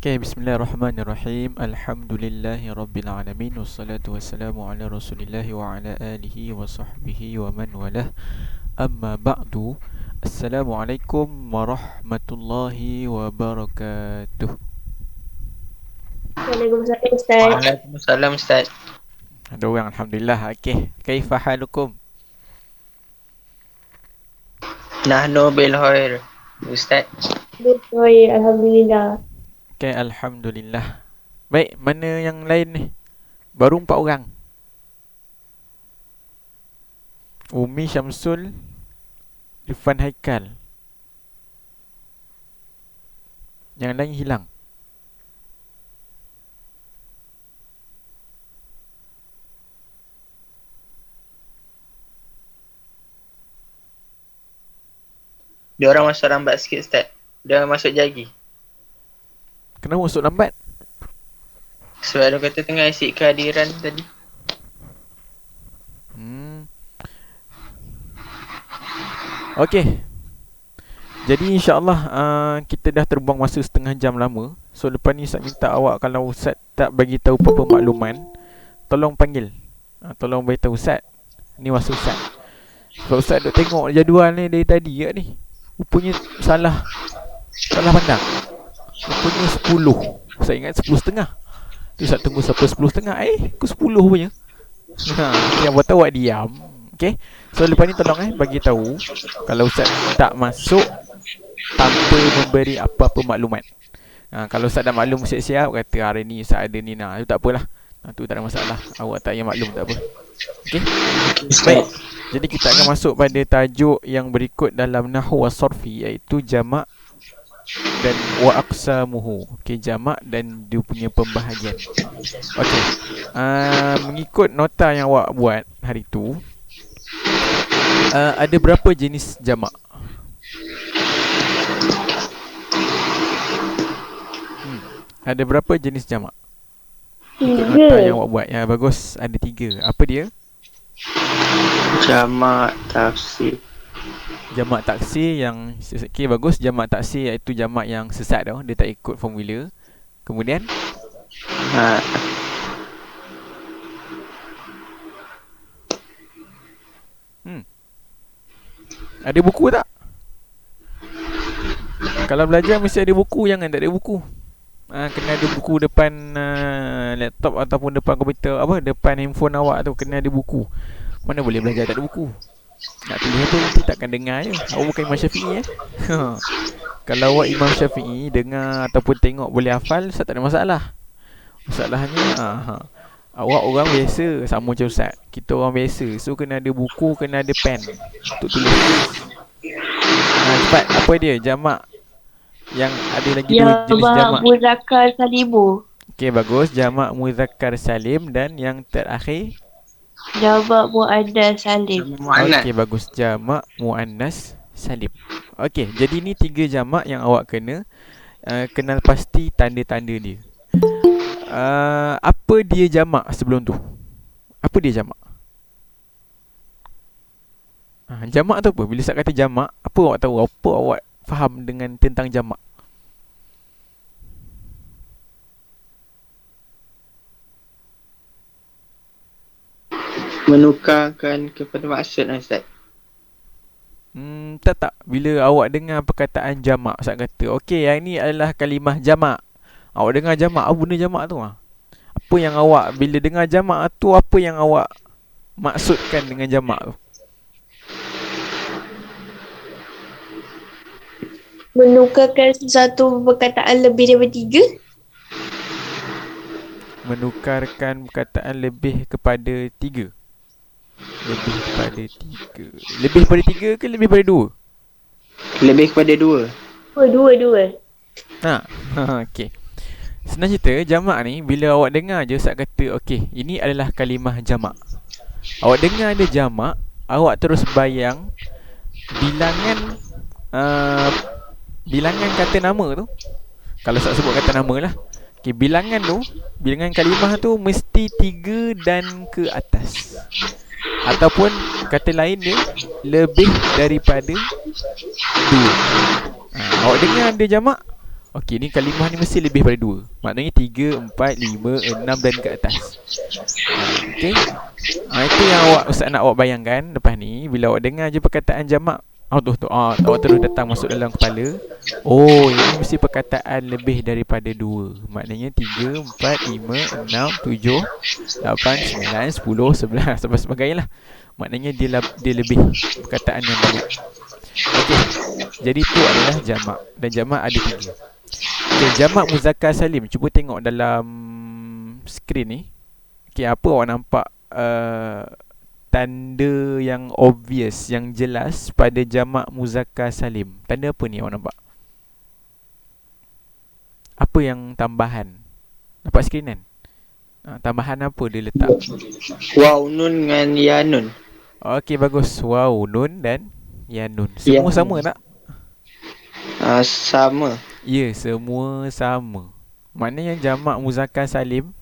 Okay, bismillahirrahmanirrahim. Alhamdulillahi rabbil alamin. Wassalatu wassalamu ala rasulillahi wa ala alihi wa sahbihi wa man walah. Amma ba'du. Assalamualaikum warahmatullahi wabarakatuh. Waalaikumsalam Ustaz. Waalaikumsalam Ustaz. Ada orang alhamdulillah. Okay, kaifa halukum? Nahnu bil khair. Ustaz. Baik, Alhamdulillah. Okay, alhamdulillah. Baik, mana yang lain ni? Baru 4 orang. Umi Syamsul, Irfan Haikal. Yang lain hilang. Dia orang masuk lambat sikit Ustaz. Dia masuk jagi. Kenapa masuk lambat? Sebab dia kata tengah isi kehadiran tadi. Okey. Jadi insya-Allah kita dah terbuang masa setengah jam lama. So lepas ni Ustaz minta awak, kalau Ustaz tak bagi tahu apa-apa makluman, tolong panggil. Tolong beritahu Ustaz. Ni masa Ustaz. Sebab Ustaz duk tengok jadual ni dari tadi kat ni. Rupanya salah pandang. Rupanya 10. Saya ingat 10.30. Tu Ustaz tunggu sampai 10.30. Pukul 10 punya. Yang buat awak diam. Okay. So lepas ni tolong bagi tahu kalau Ustaz tak masuk tanpa memberi apa-apa maklumat. Kalau Ustaz dah maklum siap-siap, kata hari ni Ustaz ada ni, itu tak apalah. Tu tak ada masalah. Awak tak payah maklum, tak apa. Okay. Baik. Jadi kita akan masuk pada tajuk yang berikut dalam nahwu was-sarfi, iaitu jamak dan wa aqsamuhu. Okey, jamak dan dia punya pembahagian. Okey. Mengikut nota yang awak buat hari tu, ada berapa jenis jamak? Ada berapa jenis jamak? Ikut nota yang awak buat. Ya, bagus. Ada 3. Apa dia? Jamak tafsir. Jamak taksir yang okey, bagus. Jamak taksir iaitu jamak yang sesat tu, dia tak ikut formula. Kemudian ada buku tak? Kalau belajar mesti ada buku, jangan tak ada buku. Kena ada buku depan laptop ataupun depan komputer, depan handphone awak tu kena ada buku. Mana boleh belajar tak ada buku? Nak tulis tu nanti takkan dengar je. Awak bukan Imam Syafi'i Kalau awak Imam Syafi'i, dengar ataupun tengok boleh hafal, Ustaz tak ada masalah. Masalahnya awak orang biasa, sama macam Ustaz. Kita orang biasa, so kena ada buku, kena ada pen untuk tulis. Cepat, apa dia jamak? Yang ada lagi 2 jenis jamak. Jamak muzakkar salimu. Okey, bagus. Jamak muzakkar salim. Dan yang terakhir, Jamak muannas salim. okey, bagus. Jamak muannas salim. Okey, jadi ni 3 jamak yang awak kena kenal pasti tanda-tanda dia. Apa dia jamak sebelum tu? Apa dia jamak? Jamak tu apa? Bila saya kata jamak, apa awak tahu? Apa awak faham dengan tentang jamak? Menukarkan kepada maksud Ustaz. Tak. Bila awak dengar perkataan jamak, Ustaz kata, okey, yang ni adalah kalimah jamak. Awak dengar jamak, apa benda jamak tu? Apa yang awak, bila dengar jamak tu, apa yang awak maksudkan dengan jamak tu? Menukarkan satu perkataan lebih daripada 3. Menukarkan perkataan lebih kepada 3. Lebih kepada 3. Lebih kepada 3 ke lebih kepada 2? Lebih kepada 2. Dua. Okey. Senang cerita, jamak ni bila awak dengar je Ustaz kata, okey, ini adalah kalimah jamak. Awak dengar ada jamak, awak terus bayang bilangan bilangan kata nama tu. Kalau Ustaz sebut kata nama lah. Okey, bilangan tu, bilangan kalimah tu mesti 3 dan ke atas. Ataupun kata lain dia lebih daripada 2. Awak dengar ada jamak, Okey, ni kalimah ni mesti lebih daripada 2. Maknanya 3, 4, 5, 6 dan ke atas. Okey. Itu yang Ustaz nak awak bayangkan lepas ni. Bila awak dengar je perkataan jamak, awak terus datang masuk dalam kepala. Oh, ini mesti perkataan lebih daripada 2. Maknanya 3, 4, 5, 6, 7, 8, 9, 10, 11 sampai sebagainya lah. Maknanya dia lebih perkataan yang banyak. Okey. Jadi itu adalah jamak. Dan jamak ada 3. Okey, jamak muzakkar salim. Cuba tengok dalam skrin ni. Okey, apa awak nampak tanda yang obvious, yang jelas pada jamak muzakkar salim? Tanda apa ni awak nampak? Apa yang tambahan? Nampak skrin kan? Tambahan apa dia letak? Waw, nun dengan ya nun. Okey, bagus. Waw, nun dan ya nun. Semua Ya. sama tak? Sama. Ya, semua sama. Maknanya jamak muzakkar salim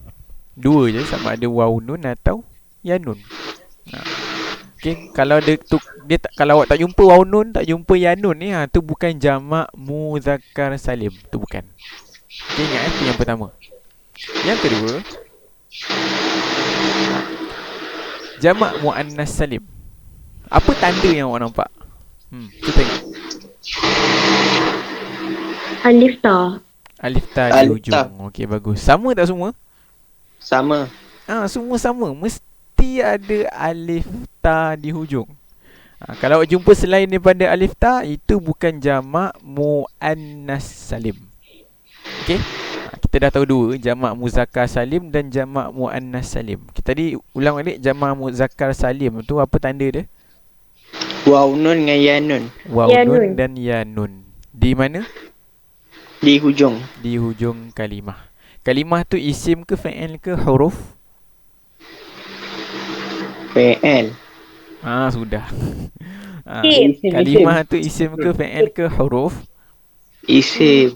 2 je, sama ada waw nun atau ya nun. Okey, kalau kalau awak tak jumpa waw nun, tak jumpa ya nun ni, tu bukan jamak muzakkar salim, tu bukan. Okey, ingat itu yang pertama. Yang kedua, jamak muannas salim. Apa tanda yang awak nampak? Kita tengok. Alif ta. Alif ta di Alif ta. hujung. Okey, bagus. Sama tak semua? Sama. Semua sama. Mesti ada alif ta di hujung. Kalau awak jumpa selain daripada alif ta, itu bukan jamak muannas salim. Okey? Kita dah tahu 2, jamak muzakkar salim dan jamak muannas salim. Kita tadi ulang balik, jamak muzakkar salim tu apa tanda dia? Waw nun dengan ya nun. Waw Ya nun nun. dan ya nun. Di mana? Di hujung. Di hujung kalimah. Kalimah tu isim ke fa'il ke huruf? PL. Sudah. Isim. Kalimah tu isim ke fa'il ke huruf? Isim.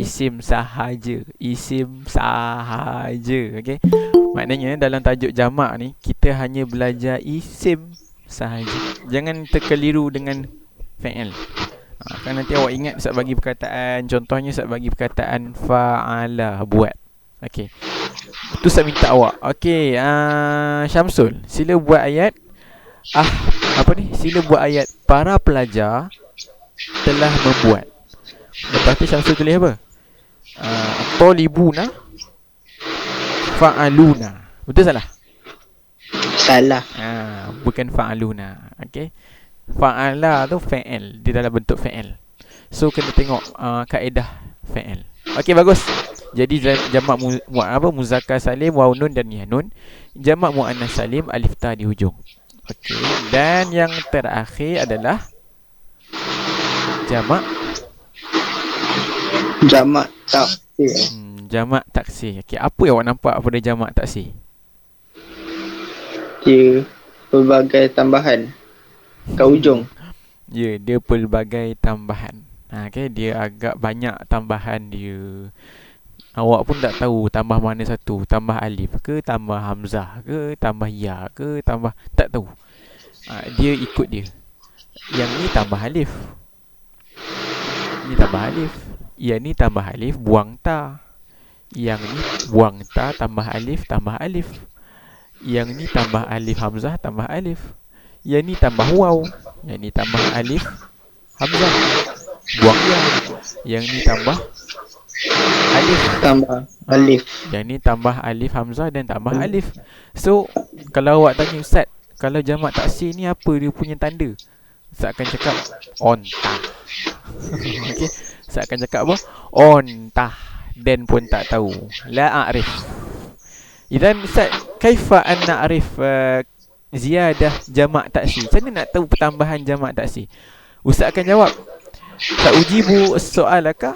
Isim sahaja. Isim sahaja. Okey. Maknanya dalam tajuk jamak ni kita hanya belajar isim sahaja. Jangan terkeliru dengan fa'il. Kan nanti awak ingat Ustaz bagi perkataan, contohnya Ustaz bagi perkataan fa'ala, buat. Okey. Itu Ustaz minta awak. Okey, Syamsul, sila buat ayat sila buat ayat para pelajar telah membuat. Lepas tu Syamsul tulis apa? Talibuna fa'aluna. Betul salah? Salah. Bukan fa'aluna. Okey. Fa'ala tu fa'il, dia dalam bentuk fa'il. So kena tengok kaedah fa'il. Okey, bagus. Jadi jamak muzakkar salim waw nun dan ya nun. Jamak muannas salim alif ta di hujung. Okey. Dan yang terakhir adalah jamak taksir. jamak taksir. Okey, apa yang awak nampak pada jamak taksir? Dia pelbagai tambahan kat hujung. Ya, dia pelbagai tambahan. Okay, dia agak banyak tambahan dia. Awak pun tak tahu tambah mana satu. Tambah alif ke, tambah hamzah ke, tambah ya ke, tambah... Tak tahu. Dia ikut dia. Yang ni tambah alif. Ni tambah alif. Yang ni tambah alif, buang ta. Yang ni buang ta, tambah alif. Yang ni tambah alif hamzah, tambah alif. Yang ni tambah waw. Yang ni tambah alif hamzah, buang ya. Yang ni tambah alif. Tambah alif. Yang ni tambah alif hamzah dan tambah alif. So kalau awak tanya Ustaz, kalau jamak taksir ni apa dia punya tanda? Ustaz akan cakap ontah. Okey, Ustaz akan cakap apa? Ontah. Dan pun tak tahu. La a'rif. Idan Ustaz, kaifa an na'rif ziyadah jamak taksir? Macam mana nak tahu pertambahan jamak taksir? Ustaz akan jawab, ta'ujibu so'alaka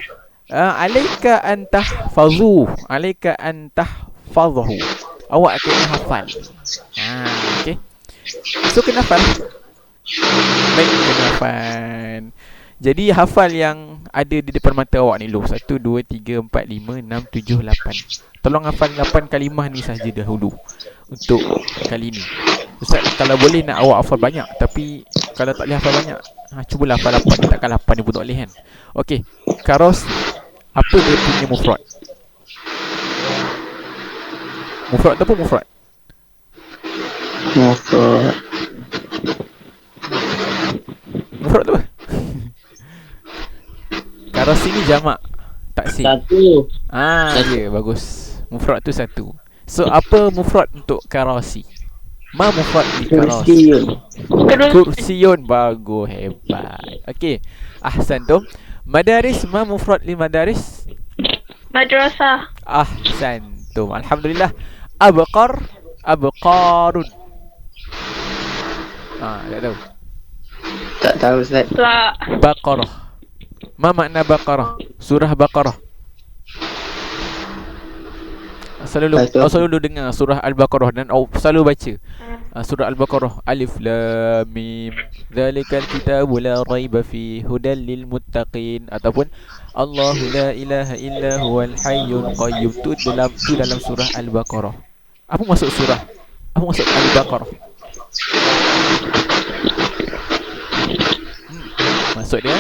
alaika an tahfazuhu. Alaika an tahfazuhu. Awak kena hafal. Okey. So kena hafal. Baik, kena hafal. Jadi hafal yang ada di depan mata awak ni loh. 1, 2, 3, 4, 5, 6, 7, 8. Tolong hafal 8 kalimah ni saja dahulu untuk kali ni. Ustaz, kalau boleh nak awak hafal banyak. Tapi kalau tak boleh hafal banyak, cubalah hafal 8. Takkan 8 ni pun tak boleh kan. Okey, karos. Apa dia punya mufrad? Mufrad tu apa mufrad? Mufrad. Mufrad tu apa? Karasi ni jamak. Taksir. Satu. Ya, bagus. Mufrad tu satu. So apa mufrad untuk karasi? Ma mufrad di karasi? Kursiun. Bagus, hebat. Okey. Ahsantum. Madaris, ma mufrad li madaris? Madrasah. Ahsantum. Alhamdulillah. Abqarun. Tak tahu. Tak tahu Ustaz. Tak. Baqarah. Ma makna Baqarah? Surah Baqarah. Selalu dengar surah Al-Baqarah dan selalu baca surah Al-Baqarah. Alif Lam Mim. Zalikal kitabu la raiba fi hudal lil muttaqin, ataupun Allahu la ilaha illa huwal hayyul qayyum. Tu dalam surah Al-Baqarah. Apa maksud surah? Apa maksud Al-Baqarah? Maksud dia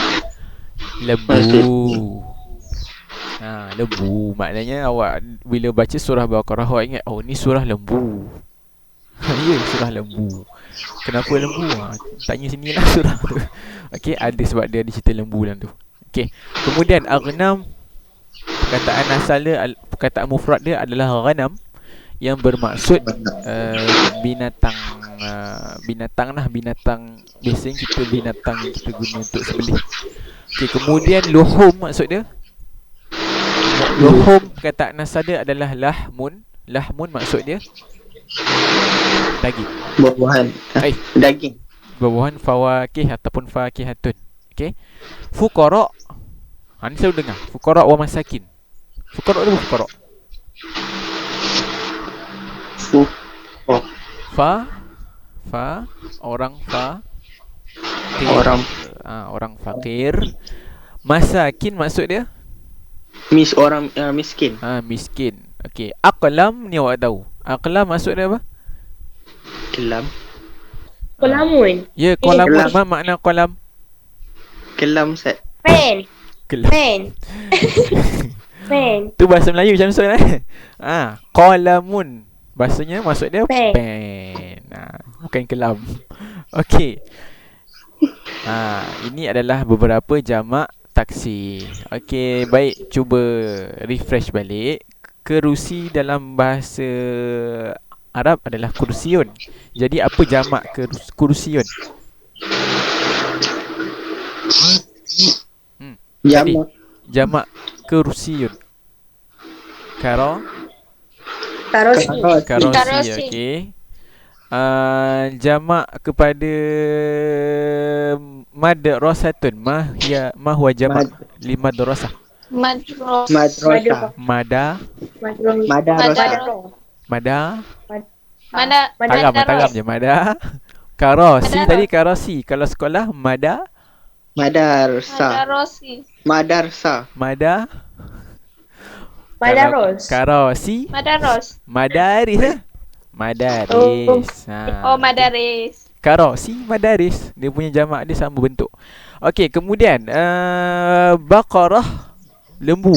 lembu. Lembu. Maknanya awak bila baca surah Baqarah, awak ingat, oh ni surah lembu. Ya, surah lembu. Kenapa lembu? Tanya sini lah surah tu. Okey, ada sebab dia ada cerita lembu dalam tu. Okey. Kemudian aghnam, perkataan asal dia, perkataan mufrad dia adalah ghanam, yang bermaksud binatang. Binatang biasanya binatang yang kita guna untuk sembelih. Okey, kemudian luhum maksud dia. Luhum perkataan asal dia adalah lahmun. Lahmun maksud dia daging. Buah-buahan. Daging. Buah-buahan, fawakih ataupun fakihatun. Okey. Fuqara. Ni selalu dengar. Fuqara wa masakin. Fuqara tu fuqara. Orang orang fakir. Masakin maksud dia Orang miskin. Miskin. Okey. Aqlam ni awak tahu. Aqlam maksud dia apa? Kelam. Qalamun. Ya, qalam. Apa makna qalam? Kelam Ustaz. Pen. Kelam. Pen. Pen. Tu bahasa Melayu macam tu lah. Qalamun. Bahasanya maksud dia Pen. pen. Bukan kelam. Okey. Ini adalah beberapa jamak taksir. Okey, baik, cuba refresh balik. Kerusi dalam bahasa Arab adalah kursiun. Jadi apa jamak kursiun? Jamak kursiun. Karosi. Karosi. Okey. Jamak kepada madrasatun. Ma huwa jamak li madrasah? Madrasah. Mada. Taram je mada. Karosi tadi karosi. Kalau sekolah Madarsa. Madaros. Karosi. Madaris. Madaris. Karosi madaris. Dia punya jamak dia sama bentuk. Okey, kemudian Baqarah, lembu.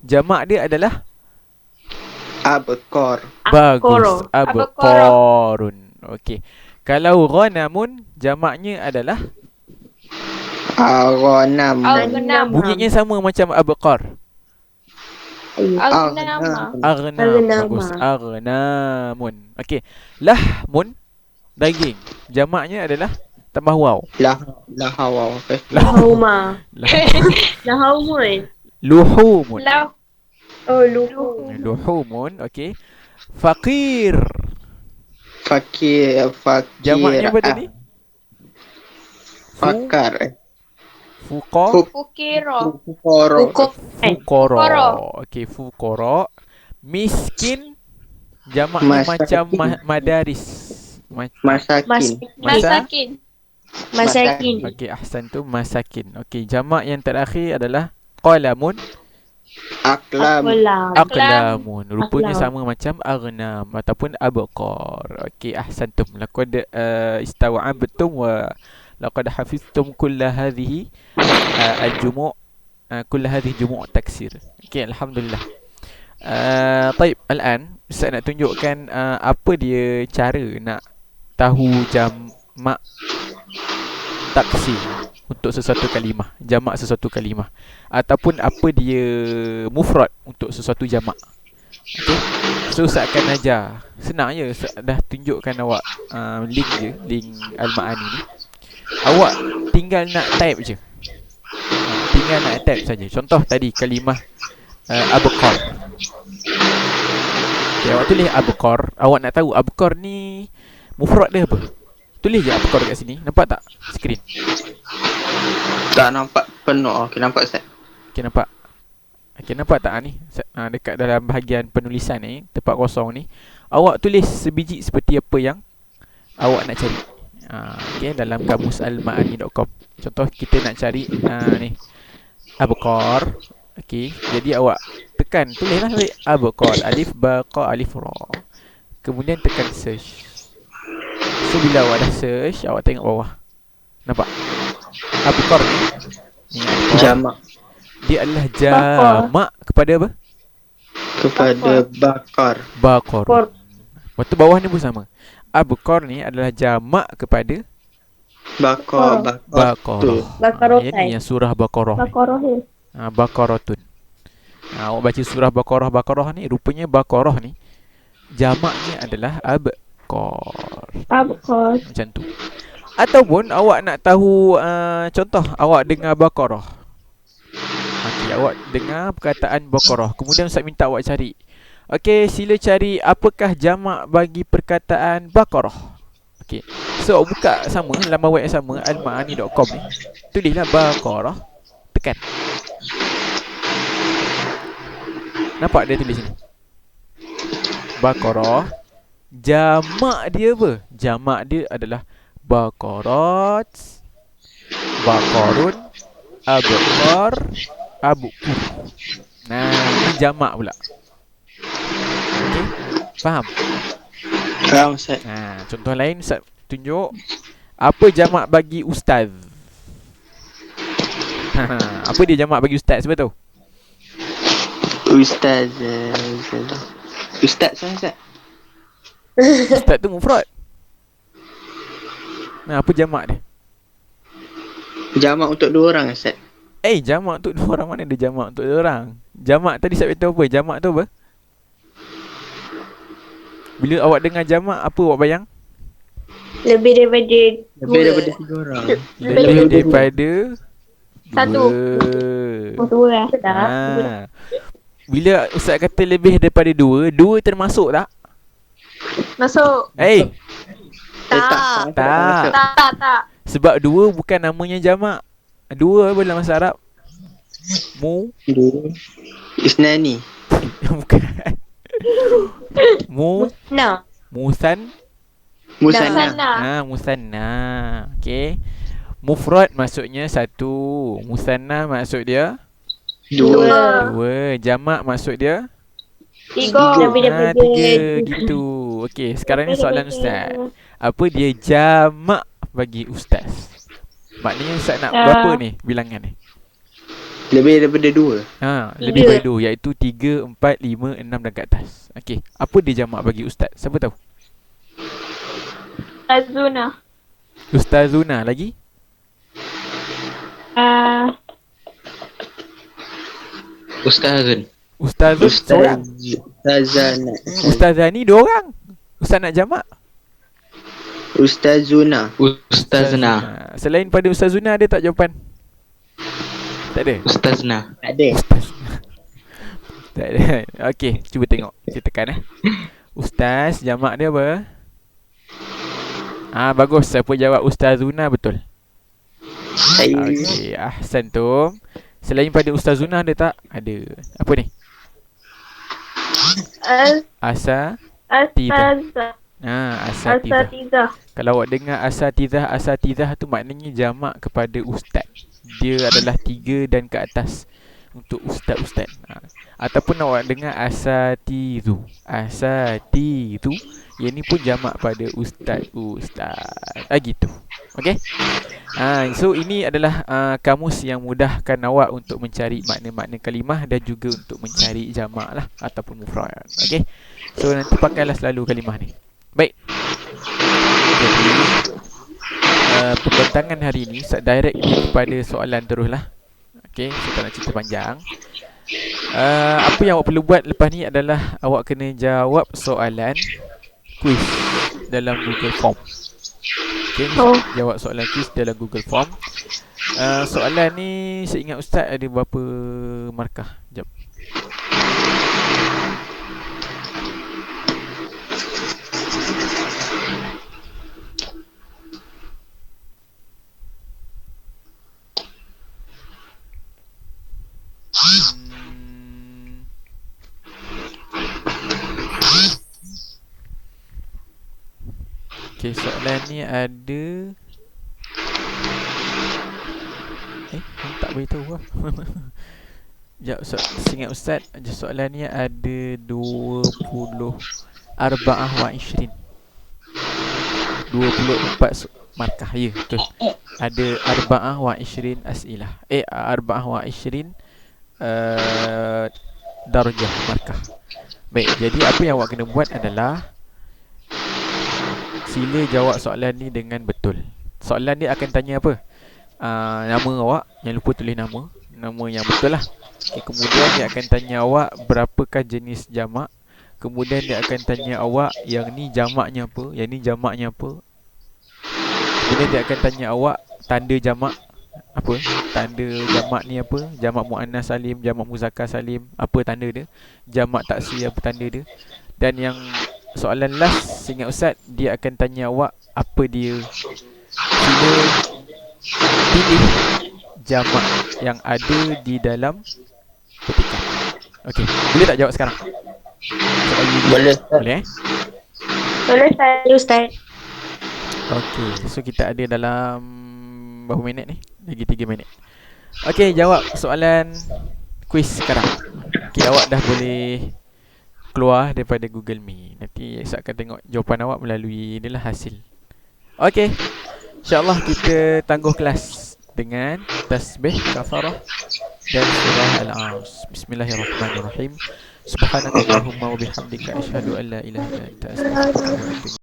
Jamak dia adalah Abqar. bagus. Abqarun. Okey. Kalau ghanamun, jamaknya adalah Aghnam. bunyinya sama macam abqar. Aghnam. Bagus. Aghnamun. Okey. Lahmun, daging. Jamaknya adalah tambah waw. Lahawaw. Lahuma. Lahumun. Luhumun. Luhum. Okey. Faqir. Fakir. Jamaknya apa tadi? Fakar. Fukiro. Fuqara. Okey, fuqara. Miskin, jamaknya macam madaris. Masakin. Masakin. Okey, ahsantum, masakin. Okey, jamak yang terakhir adalah qalamun. Aqlamun. Rupanya sama macam aghnam ataupun abqar. Okey, ahsantum. Laqad istawa'abtum wa laqad hafiztum kulla hadhihi al-jumu' كل هذه جموع تكسير. Okay, Alhamdulillah. طيب, الآن Ustaz nak tunjukkan apa dia cara nak tahu jamak taksir untuk sesuatu kalimah, jamak sesuatu kalimah, ataupun apa dia mufrad untuk sesuatu jamak. Okay, so Ustaz akan ajar. Senang je, Ustaz dah tunjukkan awak link je, link Al-Ma'ani ni. Awak tinggal nak type je. Tinggal nak type saja. Contoh tadi kalimah abqar. Okay, awak tulis abqar. Awak nak tahu abqar ni mufrad dia apa? Tulis je abqar kat sini. Nampak tak skrin? Tak nampak penuh. Okay, nampak Ustaz. Okay, nampak. Okay, nampak tak ni? Dekat dalam bahagian penulisan ni, tempat kosong ni, awak tulis sebiji seperti apa yang awak nak cari. Okay, dalam kamus almaani.com. Contoh kita nak cari ni abqar. Okay, jadi awak tekan, tulislah abqar, alif ba qa alif ra. Kemudian tekan search. So bila awak dah search, awak tengok bawah. Nampak? Abqar ni abqar. Jamak. Dia adalah jamak kepada apa? Kepada bakar. Baqar. Waktu bawah ni pun sama. Abqar ni adalah jamak kepada Bakar. Baqarah. Baqarah. Ini yang surah Baqarah. Baqarah. Baqaratun. Awak baca surah Baqarah ni, rupanya Baqarah ni jamaknya adalah abqar. Abqar. Macam tu. Ataupun awak nak tahu contoh awak dengar Baqarah. Okey, awak dengar perkataan Baqarah. Kemudian Ustaz minta awak cari. Okey, sila cari apakah jamak bagi perkataan Baqarah. Okey. So awak buka sama laman web yang sama almaani.com ni. Tulislah Baqarah, tekan. Nampak dia tulis sini. Baqarah. Jamak dia apa? Jamak dia adalah Baqarat, Baqarun, Abqar, Abukur. Nah, ini jamak pula. Okey, faham? Faham Ustaz. Contoh lain Ustaz tunjuk. Apa jamak bagi ustaz? Apa dia jamak bagi ustaz? Siapa tahu? Ustaz. Ustaz Ustaz. Ustaz tu mufrad. Apa jamak dia? Jamak untuk 2 orang Ustaz. Jamak untuk 2 orang, mana ada jamak untuk 2 orang? Jamak tadi Ustaz beritahu apa? Jamak tu apa? Bila awak dengar jamak, apa awak bayang? Lebih daripada Lebih daripada 3 orang. Lebih daripada 1. 2. Dua lah. Bila Ustaz kata lebih daripada 2, 2 termasuk tak? Masuk. Tak. Tak. Sebab 2 bukan namanya jamak. 2 apa dalam bahasa Arab? Isnani. Bukan. Nah. Musanna. Musanna. Okey. Mufrad maksudnya 1. Musanna maksud dia 2. Jamak maksud dia 3. Lebih daripada 3. Gitu. Okey, sekarang ni soalan Ustaz. Apa dia jamak bagi ustaz? Maknanya Ustaz nak berapa ni bilangan ni? Lebih daripada 2. Lebih daripada 2, iaitu 3, 4, 5, 6 dan ke atas. Okey, apa dia jamak bagi ustaz? Siapa tahu? Azuna. Ustazuna lagi? Ustazun. Ustazun seorang. Ustazana. Ustazani 2 orang. Ustaz nak jamak? Ustazuna. Selain pada Ustazuna ada tak jawapan? Tak ada? Ustazna. Tak ada. Tak ada. Okey, cuba tengok. Saya tekan Ustaz, jamak dia apa? Bagus. Siapa jawab Ustazuna betul. Okey, ahsantum. Selain pada Ustazuna ada tak? Ada. Apa ni? Asatizah. Asatizah. Kalau awak dengar asatizah tu maknanya jamak kepada ustaz. Dia adalah 3 dan ke atas untuk ustaz-ustaz. Ataupun awak dengar asatizu. Yang ni pun jamak pada ustaz. Gitu. Okey. So ini adalah kamus yang mudahkan awak untuk mencari makna-makna kalimah dan juga untuk mencari jamak lah ataupun mufrad. Okey. So nanti pakailah selalu kalimah ni. Baik. Jadi pembentangan hari ini direct kepada soalan teruslah. Okey, saya tak nak cerita panjang. Apa yang awak perlu buat lepas ni adalah awak kena jawab soalan quiz dalam Google Form. Okay, jawab soalan quiz dalam Google Form. Soalan ni saya ingat Ustaz ada berapa markah. Sekejap. Okay, soalan ni ada tak beritahu lah. Sekejap, seingat Ustaz soalan ni ada 24 markah. Ya, betul. Ada 24 as'ilah. 24 darjah markah. Baik, jadi apa yang awak kena buat adalah sila jawab soalan ni dengan betul. Soalan ni akan tanya apa? Nama awak, jangan lupa tulis nama yang betul lah. Okay, kemudian dia akan tanya awak berapakah jenis jamak. Kemudian dia akan tanya awak yang ni jamaknya apa, yang ni jamaknya apa. Kemudian dia akan tanya awak tanda jamak apa, tanda jamak ni apa, jamak muannas salim, jamak muzakkar salim, apa tanda dia, jamak taksir apa tanda dia. Dan yang soalan last, seingat Ustaz, dia akan tanya awak apa dia. Sila pilih jamak yang ada di dalam petikan. Okey, boleh tak jawab sekarang? Boleh. Boleh Boleh Ustaz. Okey, so kita ada dalam berapa minit ni? Lagi 3 minit. Okey, jawab soalan quiz sekarang. Okey, awak dah boleh keluar daripada Google Meet. Nanti saya akan tengok jawapan awak melalui inilah hasil. Okey, InsyaAllah kita tangguh kelas dengan tasbih, kafarah dan surah Al-A'raf. Bismillahirrahmanirrahim. Subhanakallahumma wa bihamdika asyhadu an la ilaha illa anta astaghfiruka wa atubu